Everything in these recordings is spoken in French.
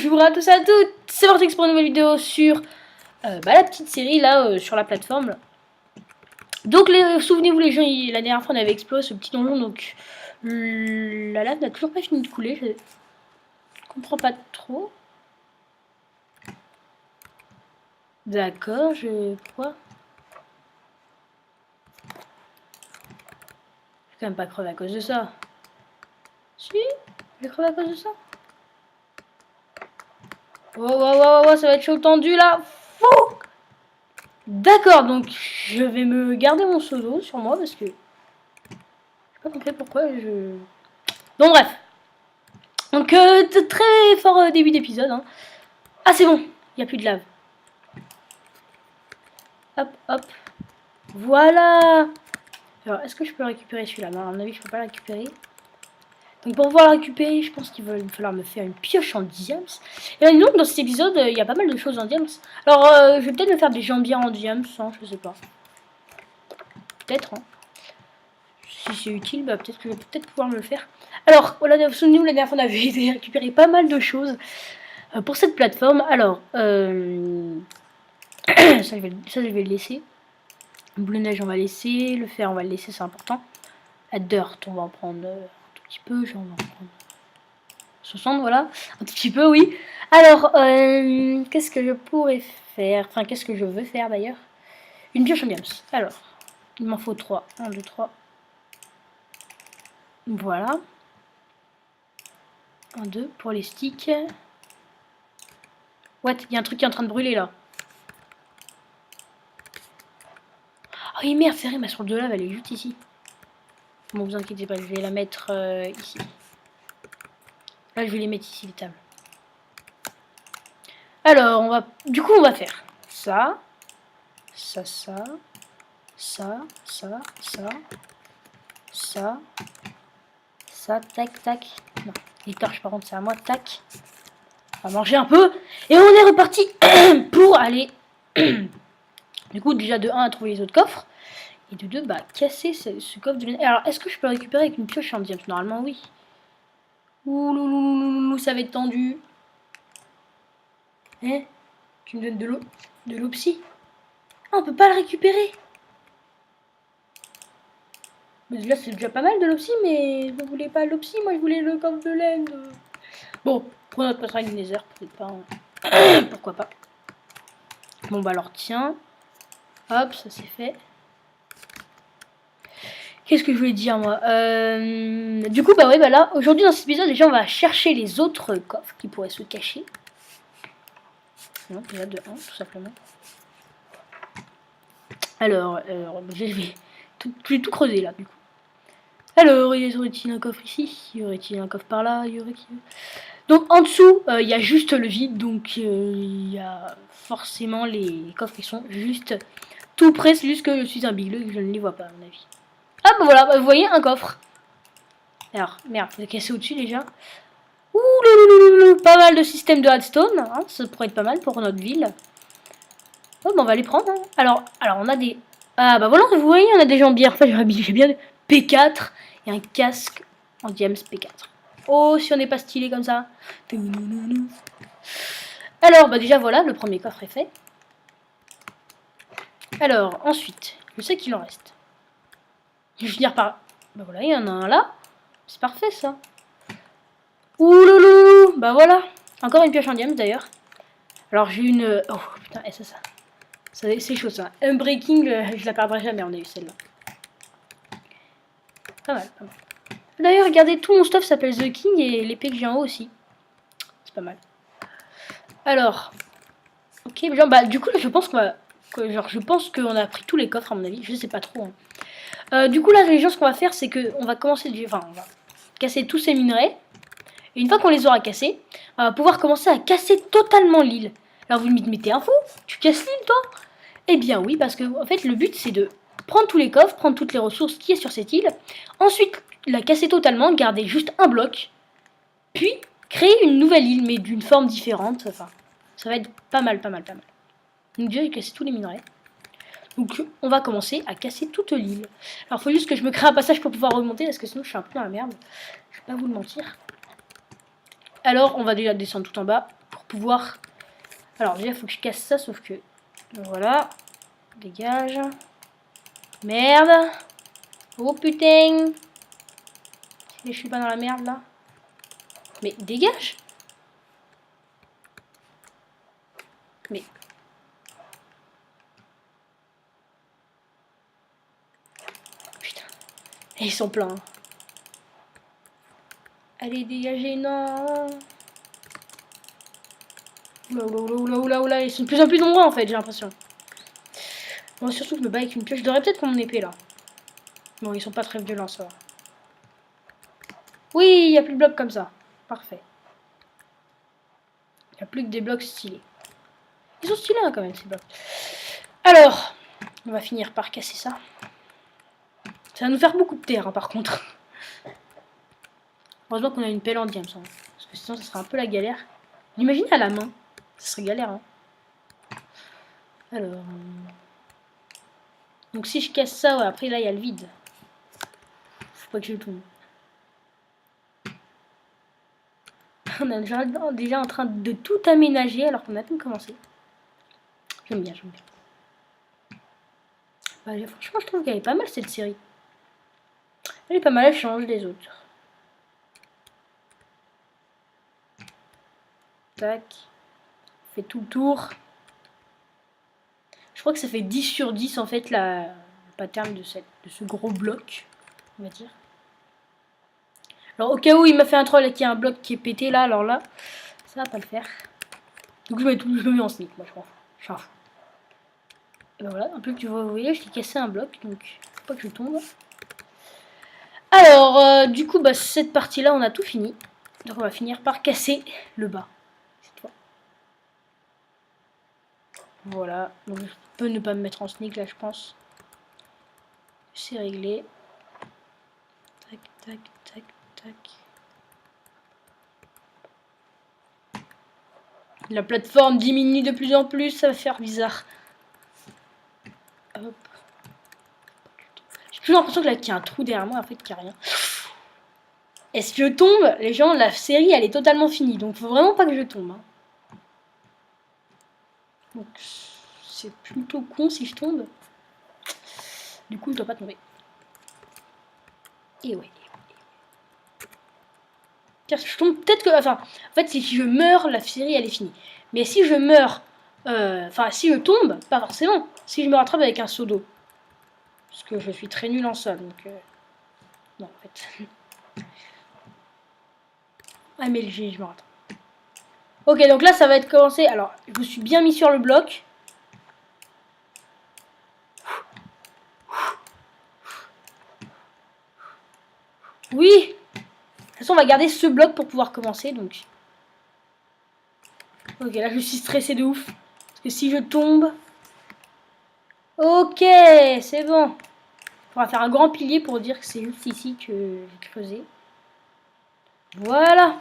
Bonjour à tous et à toutes, c'est Vortex pour une nouvelle vidéo sur la petite série là sur la plateforme. Là. Donc souvenez-vous les gens, la dernière fois on avait exploré ce petit donjon, donc la lave n'a toujours pas fini de couler, je comprends pas trop. D'accord, pourquoi? Je vais quand même pas crever à cause de ça. Si, je vais crever à cause de ça. Oh, ça va être chaud tendu là. Fou. D'accord, donc je vais me garder mon seau d'eau sur moi parce que j'ai pas compris pourquoi je... Bon bref. Donc très fort début d'épisode. Hein. Ah c'est bon, il n'y a plus de lave. Hop, hop. Voilà. Alors est-ce que je peux récupérer celui-là? Non, à mon avis je peux pas le récupérer. Donc pour pouvoir le récupérer, je pense qu'il va falloir me faire une pioche en diams. Et donc dans cet épisode, il y a pas mal de choses en diams. Alors je vais peut-être me faire des jambières en diams, hein, je sais pas. Peut-être. Hein. Si c'est utile, bah, peut-être que je vais peut-être pouvoir me le faire. Alors, voilà, souvenez-vous, la dernière fois, on avait récupéré pas mal de choses pour cette plateforme. Alors, ça, je vais le laisser. Le bleu neige, on va laisser. Le fer, on va le laisser, c'est important. La dirt, on va en prendre un tout petit peu. Genre, on va en prendre 60, voilà. Un tout petit peu, oui. Alors, qu'est-ce que je pourrais faire? Enfin, qu'est-ce que je veux faire, d'ailleurs? Une pioche en diams. Alors, il m'en faut 3. 1, 2, 3. Voilà. 1, 2 pour les sticks. What? Il y a un truc qui est en train de brûler là. Oh oui, merde, c'est vrai, ma source de lave elle est juste ici. Bon, vous inquiétez pas, je vais la mettre ici. Là, je vais les mettre ici, les tables. Alors, du coup, on va faire ça, ça, ça, ça, ça, ça, ça, ça, tac, tac. Non, les torches, par contre, c'est à moi, tac. On va manger un peu. Et on est reparti pour aller... Du coup, déjà de 1 à trouver les autres coffres. Et de 2, bah, casser ce coffre de minerai. Alors, est-ce que je peux récupérer avec une pioche en diams? Normalement, oui. Ouh, ça va être tendu. Hein? Tu me donnes de l'eau psy? Ah, on peut pas le récupérer. Mais là, c'est déjà pas mal de l'eau psy, mais je voulais pas l'eau psy, moi je voulais le coffre de laine. Bon, pour notre passerelle du nether, peut-être pas. Hein. Pourquoi pas. Bon, bah alors, tiens. Hop, ça c'est fait. Qu'est-ce que je voulais dire moi Du coup, bah ouais, bah là, aujourd'hui dans cet épisode, déjà on va chercher les autres coffres qui pourraient se cacher. Non, déjà de 1, tout simplement. Alors je vais tout creuser là, du coup. Alors, y aurait-il un coffre ici? Y aurait-il un coffre par là? Donc en dessous, il y a juste le vide, donc il y a forcément les coffres qui sont juste tout près, c'est juste que je suis un big et que je ne les vois pas à mon avis. Ah bah voilà, vous voyez un coffre. Alors, merde, faut casser au-dessus déjà. Ouh, pas mal de systèmes de redstone, hein, ça pourrait être pas mal pour notre ville. Oh, bah on va les prendre. Hein. Alors, on a des... Ah bah voilà, vous voyez, on a des jambières. Enfin, j'ai bien P4 et un casque en diams P4. Oh, si on n'est pas stylé comme ça. Alors, bah déjà voilà, le premier coffre est fait. Alors, ensuite, je sais qu'il en reste. Je vais finir par... Bah voilà, il y en a un là. C'est parfait ça. Ouloulou. Bah voilà. Encore une pioche en diams d'ailleurs. Alors j'ai une... Oh putain, et ça. C'est chaud ça. Unbreaking, je la perdrai jamais, on a eu celle-là. Pas mal, pas mal. D'ailleurs, regardez, tout mon stuff s'appelle The King et l'épée que j'ai en haut aussi. C'est pas mal. Alors... Ok, genre, bah du coup, je pense qu'on va... je pense qu'on a pris tous les coffres à mon avis, je sais pas trop. Hein. Du coup, là, les gens, ce qu'on va faire, c'est qu'on va commencer... Enfin, on va casser tous ces minerais. Et une fois qu'on les aura cassés, on va pouvoir commencer à casser totalement l'île. Alors vous me dites, mais t'es un fou? Tu casses l'île, toi? Eh bien oui, parce que en fait, le but, c'est de prendre tous les coffres, prendre toutes les ressources qui est sur cette île, ensuite la casser totalement, garder juste un bloc, puis créer une nouvelle île, mais d'une forme différente. Enfin, ça va être pas mal. Donc déjà, j'ai cassé tous les minerais. Donc on va commencer à casser toute l'île. Alors il faut juste que je me crée un passage pour pouvoir remonter, parce que sinon je suis un peu dans la merde. Je vais pas vous le mentir. Alors on va déjà descendre tout en bas. pouvoir... Alors déjà, il faut que je casse ça, sauf que... Voilà. Dégage. Merde. Oh putain. Je suis pas dans la merde, là. Mais dégage. Mais... Putain. Et ils sont pleins. Allez, dégagez, non. Oula, ils sont de plus en plus nombreux en fait, j'ai l'impression. Bon, surtout que je me bats avec une pioche. Je devrais peut-être prendre mon épée là. Bon, ils sont pas très violents, ça va. Oui, il n'y a plus de blocs comme ça. Parfait. Il n'y a plus que des blocs stylés. Ils sont stylés hein, quand même, ces blocs. Alors, on va finir par casser ça. Ça va nous faire beaucoup de terre, hein, par contre. Heureusement qu'on a une pelle en diamant, hein, parce que sinon, ça serait un peu la galère. L'imagine à la main. Ça serait galère, hein. Alors... Donc si je casse ça, ouais, après là, il y a le vide. Faut pas que je tombe. On est déjà en train de tout aménager alors qu'on a tout commencé. J'aime bien, j'aime bien. Ouais, franchement, je trouve qu'elle est pas mal cette série. Elle est pas mal, elle change des autres. Tac. On fait tout le tour. Je crois que ça fait 10 sur 10 en fait le pattern de ce gros bloc, on va dire. Alors au cas où il m'a fait un troll et qu'il y a un bloc qui est pété là, alors là, ça va pas le faire. Donc je me mets en sneak, moi je m'en fous. Je suis un fou. Et ben voilà, un peu que vous voyez, je t'ai cassé un bloc, donc faut pas que je tombe. Alors, du coup, bah, cette partie-là, on a tout fini. Donc on va finir par casser le bas. Voilà, donc je peux ne pas me mettre en sneak là, je pense. C'est réglé. Tac, tac, tac, tac. La plateforme diminue de plus en plus, ça va faire bizarre. Hop. J'ai toujours l'impression que là, qu'il y a un trou derrière moi, en fait, qu'il n'y a rien. Est-ce que je tombe? Les gens, la série, elle est totalement finie, donc faut vraiment pas que je tombe. Hein. Donc, c'est plutôt con si je tombe. Du coup, je dois pas tomber. Et ouais. Je tombe peut-être que... Enfin, en fait, si je meurs, la série, elle est finie. Mais si je meurs... Enfin, si je tombe, pas forcément. Si je me rattrape avec un seau d'eau. Parce que je suis très nul en sol, donc... Non, en fait... AMLG, je me rattrape. Ok, donc là, ça va être commencé. Alors, je me suis bien mis sur le bloc. Oui! De toute façon, on va garder ce bloc pour pouvoir commencer, donc... Ok, là, je suis stressé de ouf. Parce que si je tombe... Ok, c'est bon. On va faire un grand pilier pour dire que c'est juste ici que j'ai creusé. Voilà.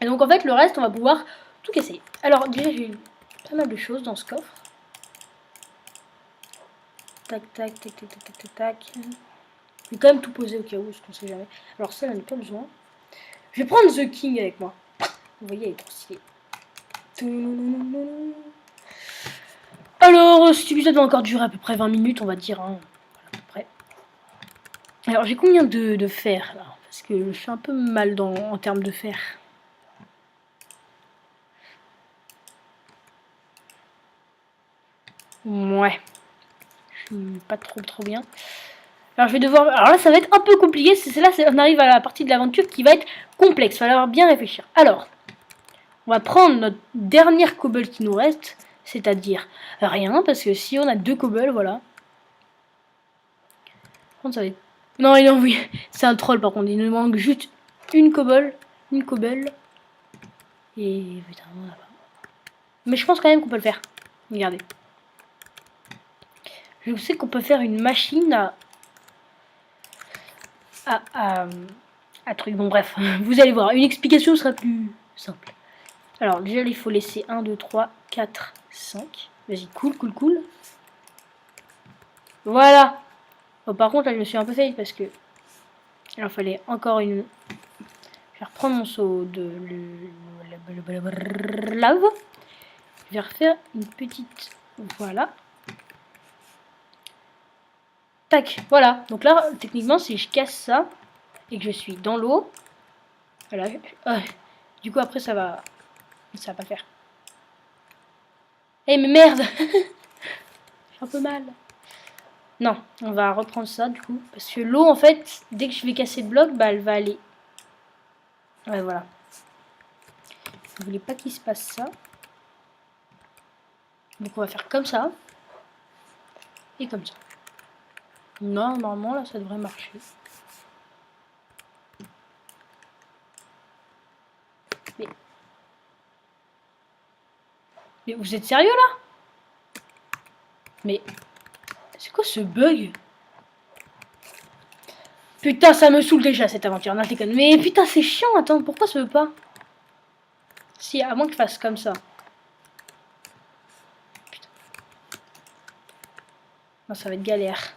Et donc, en fait, le reste, on va pouvoir tout casser. Alors, déjà, j'ai pas mal de choses dans ce coffre. Tac, tac, tac, tac, tac, tac, tac. Je vais quand même tout poser au cas où, parce qu'on sait jamais. Alors, ça, j'en ai pas besoin. Je vais prendre The King avec moi. Vous voyez, elle est trop stylée. Alors, cet épisode va encore durer à peu près 20 minutes, on va dire. Hein. Voilà, à peu près. Alors, j'ai combien de fer, là? Parce que je suis un peu mal en termes de fer. Ouais. Je suis pas trop bien. Alors, je vais devoir... Alors là, ça va être un peu compliqué. C'est là, on arrive à la partie de l'aventure qui va être complexe. Il va falloir bien réfléchir. Alors, on va prendre notre dernière cobble qui nous reste. C'est-à-dire rien, parce que si on a 2 cobbles, voilà. Ça va être... Non, oui, c'est un troll par contre. Il nous manque juste une cobble. Et putain, on a pas. Mais je pense quand même qu'on peut le faire. Regardez. Je sais qu'on peut faire une machine à truc. Bon, bref, vous allez voir. Une explication sera plus simple. Alors, déjà, il faut laisser 1, 2, 3, 4, 5. Vas-y, cool. Voilà. Bon, par contre, là, je me suis un peu failli parce que... Il en fallait encore une... vais reprendre mon seau de lave. Je vais refaire une petite... Voilà. Tac, voilà. Donc là, techniquement, si je casse ça et que je suis dans l'eau, voilà. Du coup, après, ça va pas faire. Eh, mais merde. J'ai un peu mal. Non, on va reprendre ça, du coup. Parce que l'eau, en fait, dès que je vais casser le bloc, bah, elle va aller. Ouais, voilà. Je voulais pas qu'il se passe ça. Donc, on va faire comme ça. Et comme ça. Non, normalement, là, ça devrait marcher. Mais vous êtes sérieux, là? Mais... c'est quoi ce bug? Putain, ça me saoule déjà, cette aventure. Non, je déconne. Mais putain, c'est chiant. Attends, pourquoi ça veut pas? Si, à moins que je fasse comme ça. Putain. Non, ça va être galère.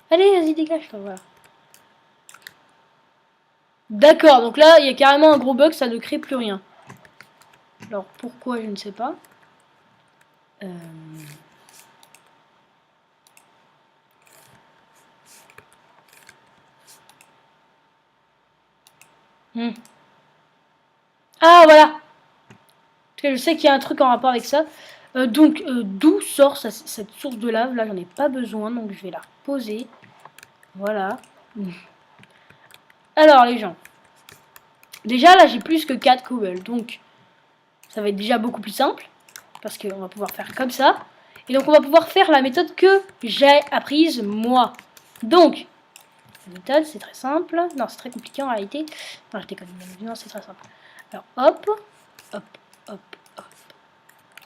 Allez, vas-y, dégage, toi, voilà. D'accord, donc là, il y a carrément un gros bug, ça ne crée plus rien. Alors, pourquoi, je ne sais pas. Ah, voilà. Parce que je sais qu'il y a un truc en rapport avec ça. Donc, d'où sort cette source de lave? Là, j'en ai pas besoin, donc je vais la reposer. Voilà. Alors, les gens. Déjà, là, j'ai plus que 4 cobbles, donc ça va être déjà beaucoup plus simple. Parce qu'on va pouvoir faire comme ça. Et donc, on va pouvoir faire la méthode que j'ai apprise, moi. Donc, la méthode, c'est très simple. Non, c'est très compliqué en réalité. Non, je déconne. Non, c'est très simple. Alors, hop, hop, hop, hop.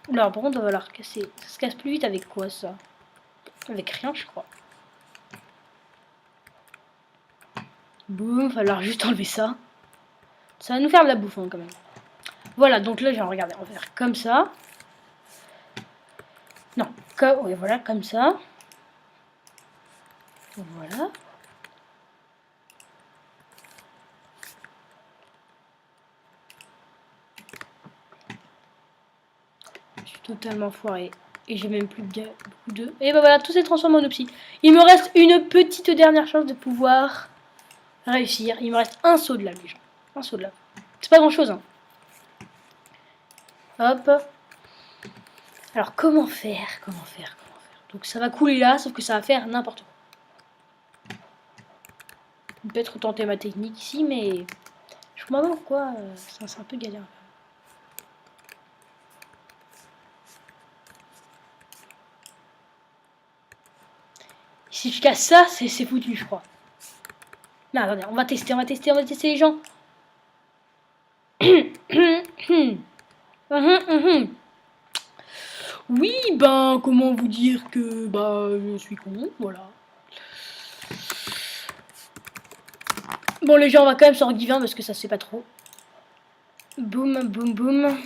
Oula, par contre, on va falloir casser. Ça se casse plus vite avec quoi, ça? Avec rien, je crois. Boum, il va falloir juste enlever ça. Ça va nous faire de la bouffe, hein, quand même. Voilà, donc là, je vais regarder. On va faire comme ça. Non, comme, oui, voilà, comme ça. Voilà. Je suis totalement foiré. Et j'ai même plus beaucoup de... Et ben voilà, tout s'est transformé en opsie. Il me reste une petite dernière chance de pouvoir réussir. Il me reste un saut de lave, les gens. Un saut de lave. C'est pas grand chose, hein. Hop. Alors, comment faire? Donc, ça va couler là, sauf que ça va faire n'importe quoi. Peut-être tenter ma technique ici, mais... je comprends pas pourquoi. C'est un peu galère. Si je casse ça, c'est foutu, je crois. Non, attendez, on va tester les gens. Oui, ben, comment vous dire que, bah, je suis con, voilà. Bon, les gens, on va quand même s'en give un parce que ça se fait pas trop. Boum, boum, boum.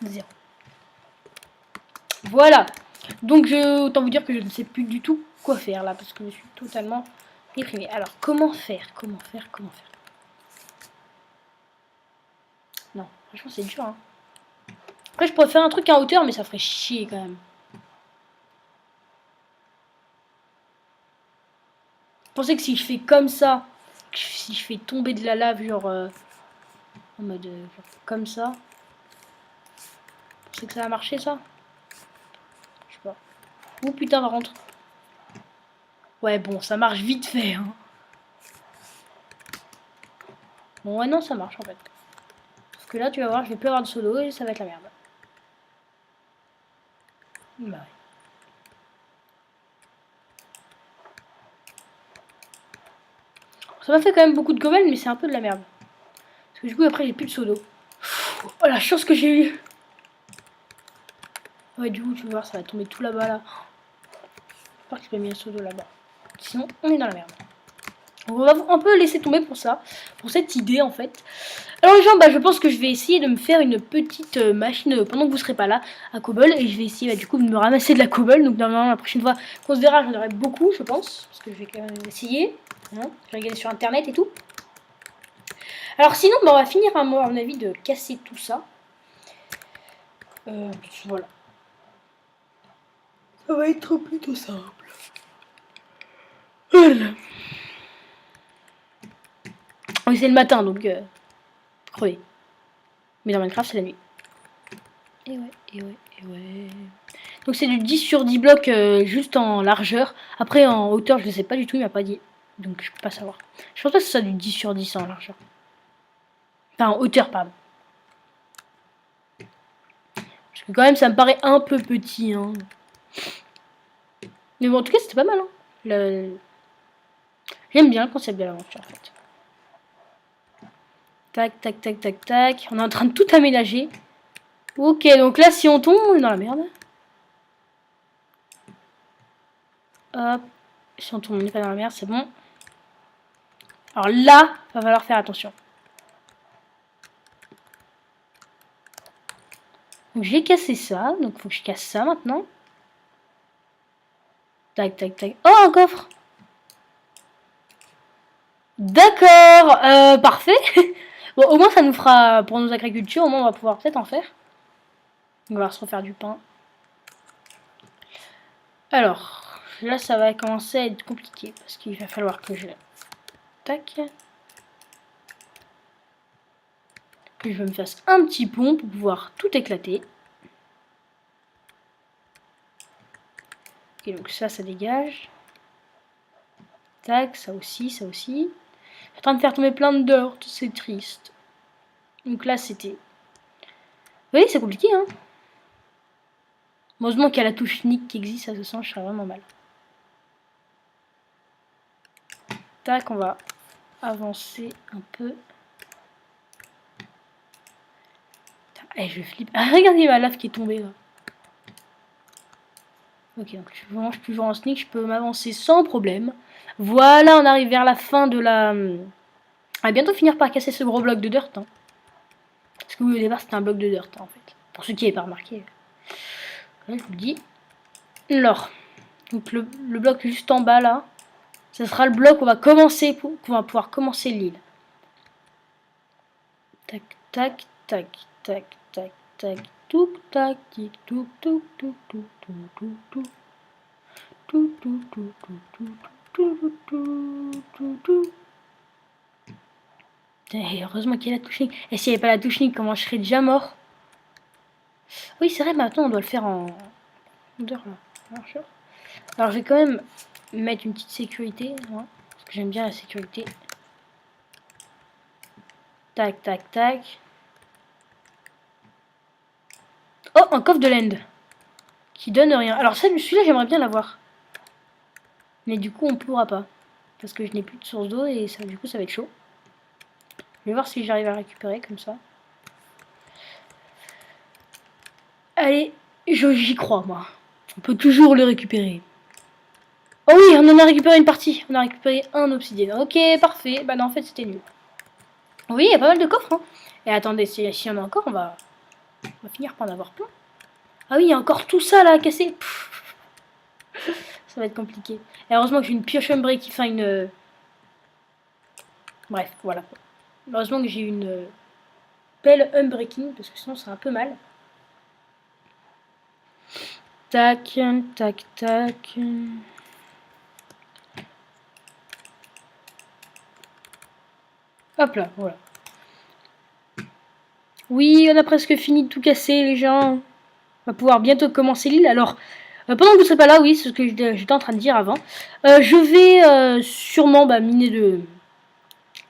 0. Voilà. Donc, autant vous dire que je ne sais plus du tout quoi faire là parce que je suis totalement déprimée. Alors, comment faire? Non, franchement, c'est dur, hein. Après, je pourrais faire un truc en hauteur, mais ça ferait chier quand même. Je pensais que si je fais comme ça, si je fais tomber de la lave, genre en mode genre, comme ça, c'est que ça va marcher ça? Je sais pas. Oh putain, par contre. Ouais, bon, ça marche vite fait, hein. Bon, ouais, non, ça marche en fait. Parce que là, tu vas voir, je vais plus avoir de solo et ça va être la merde. Bah ouais. Ça m'a fait quand même beaucoup de gobelins, mais c'est un peu de la merde. Parce que du coup, après, j'ai plus de solo. Oh, la chance que j'ai eue. Ouais, du coup, tu vas voir, ça va tomber tout là-bas, là. J'espère que j'ai pas mis un solo là-bas. Sinon, on est dans la merde. On va un peu laisser tomber pour ça, pour cette idée en fait. Alors les gens, bah, je pense que je vais essayer de me faire une petite machine pendant que vous serez pas là à cobble, et je vais essayer du coup de me ramasser de la cobble. Donc normalement la prochaine fois qu'on se verra, j'en aurai beaucoup, je pense, parce que je vais quand même essayer. Hein, je vais regarder sur internet et tout. Alors sinon, bah, on va finir à mon avis de casser tout ça. Voilà. Ça va être plutôt simple. Voilà. Oui, c'est le matin, donc crevé. Mais dans Minecraft, c'est la nuit. Et ouais, et ouais, et ouais. Donc c'est du 10 sur 10 blocs juste en largeur. Après, en hauteur, je ne sais pas du tout, il m'a pas dit. Donc je peux pas savoir. Je pense pas que ce soit du 10 sur 10 en largeur. Enfin, en hauteur, pardon. Parce que quand même, ça me paraît un peu petit. Hein. Mais bon, en tout cas, c'était pas mal. Hein. J'aime bien le concept de l'aventure, en fait. Tac, tac, tac, tac, tac. On est en train de tout aménager. Ok, donc là, si on tombe, on est dans la merde. Hop. Si on tombe, on n'est pas dans la merde, c'est bon. Alors là, va falloir faire attention. Donc j'ai cassé ça, donc faut que je casse ça maintenant. Tac, tac, tac. Oh, un coffre! D'accord, parfait. Bon, au moins ça nous fera, pour nos agricultures, au moins on va pouvoir peut-être en faire. On va se refaire du pain. Alors, là ça va commencer à être compliqué, parce qu'il va falloir que je... Tac. Que je me fasse un petit pont pour pouvoir tout éclater. Et donc ça dégage. Tac, ça aussi, ça aussi. Je suis en train de faire tomber plein de dirt, c'est triste. Donc là c'était... Oui, c'est compliqué, hein. Heureusement qu'il y a la touche nick qui existe, ça se sent, je serais vraiment mal. Tac, on va avancer un peu. Eh, je flippe. Ah, regardez ma lave qui est tombée là. Ok, donc je mange toujours en sneak, je peux m'avancer sans problème. Voilà, on arrive vers la fin de la... On va bientôt finir par casser ce gros bloc de dirt. Hein. Parce que oui, au départ, c'était un bloc de dirt, hein, en fait. Pour ceux qui n'avaient pas remarqué. Là, je vous le dis. Alors, donc le bloc juste en bas, là, ce sera le bloc où on va commencer, qu'on va pouvoir commencer l'île. Tac, tac, tac, tac, tac, tac, touc, tac, tic, touc, touc, touc, touc, touc, touc, touc. Et heureusement qu'il y a la touche nique. Et s'il n'y avait pas la touche nique, comment je serais déjà mort? Oui, c'est vrai, maintenant on doit le faire en hauteur là. Alors je vais quand même mettre une petite sécurité, hein, parce que j'aime bien la sécurité. Tac, tac, tac. Oh, un coffre de l'end qui donne rien. Alors celui-là, j'aimerais bien l'avoir. Mais du coup, on pourra pas. Parce que je n'ai plus de source d'eau et ça, du coup, ça va être chaud. Je vais voir si j'arrive à récupérer comme ça. Allez, j'y crois, moi. On peut toujours le récupérer. Oh oui, on en a récupéré une partie. On a récupéré un obsidienne. Ok, parfait. Bah non, en fait, c'était nul. Oui, il y a pas mal de coffres. Hein. Et attendez, si y en a encore, on va finir par en avoir plein. Ah oui, il y a encore tout ça là à casser. Pff. Ça va être compliqué. Et heureusement que j'ai une pioche unbreaking. Enfin, une... Bref, voilà. Heureusement que j'ai une pelle unbreaking, parce que sinon c'est un peu mal. Tac, tac, tac. Hop là, voilà. Oui, on a presque fini de tout casser, les gens. On va pouvoir bientôt commencer l'île. Alors, pendant que vous ne serez pas là, oui, c'est ce que j'étais en train de dire avant. Je vais sûrement miner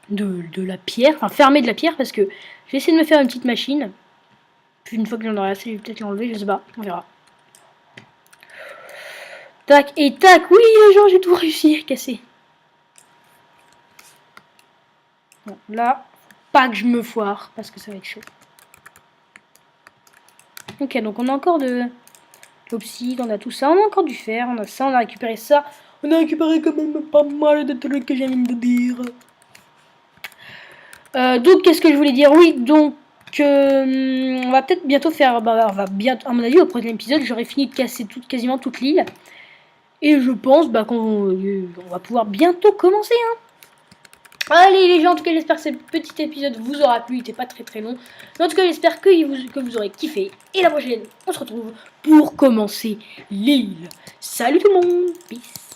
de la pierre, enfin fermer de la pierre, parce que je vais essayer de me faire une petite machine. Puis une fois que j'en aurai assez, je vais peut-être l'enlever, je sais pas, on verra. Tac, et tac, oui, les gens, j'ai tout réussi à casser. Bon, là, pas que je me foire, parce que ça va être chaud. Ok, donc on a encore de l'obsidienne, on a tout ça, on a encore du fer, on a ça, on a récupéré ça. On a récupéré quand même pas mal de trucs que j'ai envie de dire. Donc, qu'est-ce que je voulais dire? Oui, donc, on va peut-être bientôt faire... Bah, on va bientôt, à mon avis, au prochain épisode, j'aurai fini de casser quasiment toute l'île. Et je pense bah, qu'on va pouvoir bientôt commencer. Hein. Allez les gens, en tout cas j'espère que ce petit épisode vous aura plu, il n'était pas très long. Mais en tout cas j'espère que vous aurez kiffé. Et la prochaine, on se retrouve pour commencer l'île. Salut tout le monde, peace.